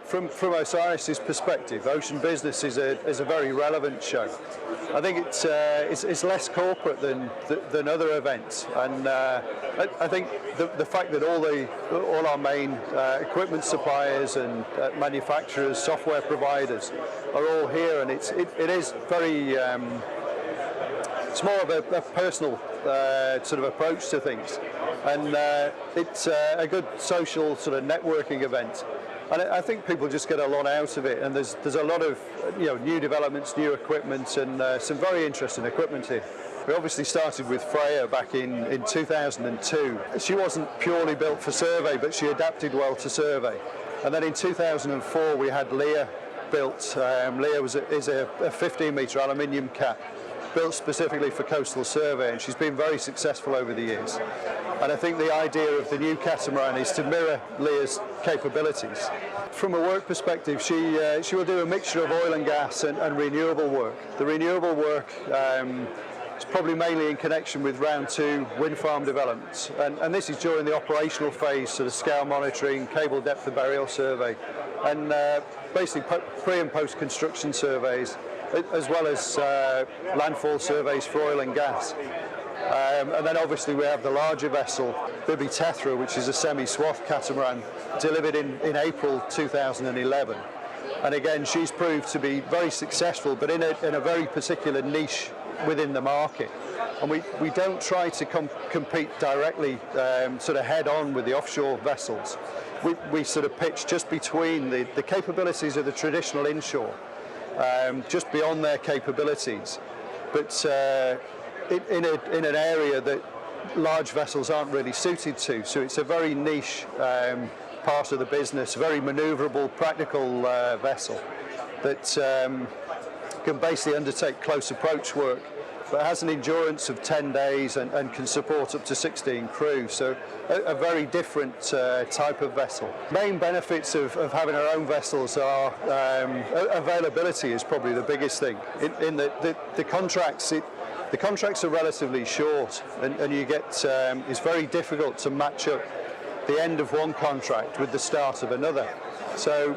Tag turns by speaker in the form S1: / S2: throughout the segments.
S1: from Osiris's perspective, Ocean Business is a very relevant show. I think it's less corporate than other events, and I think the fact that all our main equipment suppliers and manufacturers, software providers are all here, and it is very it's more of a personal sort of approach to things, and it's a good social sort of networking event. And I think people just get a lot out of it, and there's a lot of new developments, new equipment, and some very interesting equipment here. We obviously started with Freya back in 2002. She wasn't purely built for survey, but she adapted well to survey. And then in 2004 we had Leah built. Leah is a 15-metre aluminium cat, built specifically for coastal survey, and she's been very successful over the years. And I think the idea of the new catamaran is to mirror Leah's capabilities. From a work perspective, she will do a mixture of oil and gas and renewable work. The renewable work is probably mainly in connection with round 2 wind farm developments, and this is during the operational phase, sort of scale monitoring, cable depth of burial survey, and basically pre and post construction surveys, as well as landfall surveys for oil and gas. And then obviously we have the larger vessel, Bibi Tethra, which is a semi-swath catamaran, delivered in April 2011. And again, she's proved to be very successful, but in a very particular niche within the market. And we don't try to compete directly sort of head-on with the offshore vessels. We sort of pitch just between the capabilities of the traditional inshore, just beyond their capabilities, but in an area that large vessels aren't really suited to. So it's a very niche part of the business, a very manoeuvrable, practical vessel that can basically undertake close approach work, but has an endurance of 10 days and can support up to 16 crew. So a very different type of vessel. Main benefits of having our own vessels are availability is probably the biggest thing. In the contracts, the contracts are relatively short, and you get it's very difficult to match up the end of one contract with the start of another. So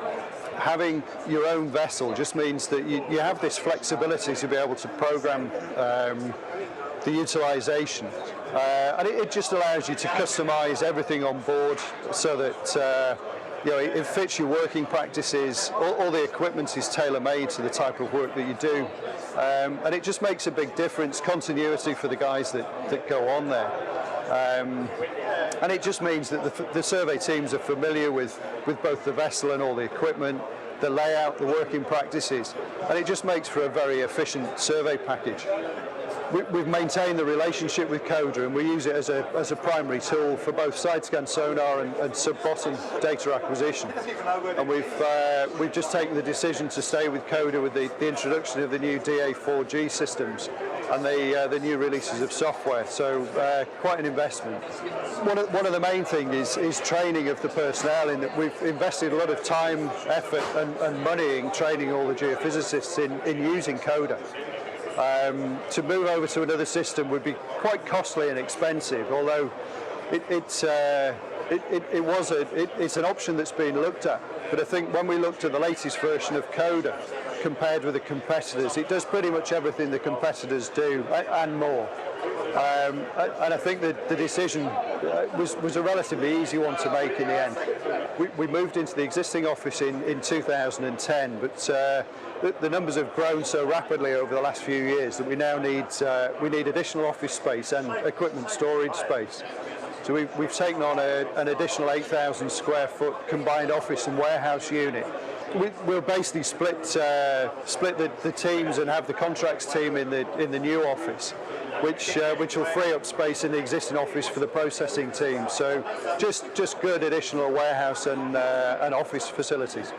S1: having your own vessel just means that you have this flexibility to be able to program the utilisation, and it just allows you to customise everything on board so that it fits your working practices. All the equipment is tailor-made to the type of work that you do, and it just makes a big difference, continuity for the guys that go on there. And it just means that the survey teams are familiar with both the vessel and all the equipment, the layout, the working practices, and it just makes for a very efficient survey package. We've maintained the relationship with Coda, and we use it as a primary tool for both side-scan sonar and sub-bottom data acquisition. And we've just taken the decision to stay with Coda with the introduction of the new DA4G systems and the new releases of software. So quite an investment. One of the main things is training of the personnel, in that we've invested a lot of time, effort and money in training all the geophysicists in using Coda. To move over to another system would be quite costly and expensive, although it's an option that's been looked at. But I think when we looked at the latest version of Coda compared with the competitors, it does pretty much everything the competitors do and more. And I think that the decision was a relatively easy one to make in the end. We moved into the existing office in 2010, but the numbers have grown so rapidly over the last few years that we now need additional office space and equipment storage space. So we've taken on an additional 8,000 square foot combined office and warehouse unit. We'll basically split the teams and have the contracts team in the new office, which will free up space in the existing office for the processing team. So just good additional warehouse and office facilities.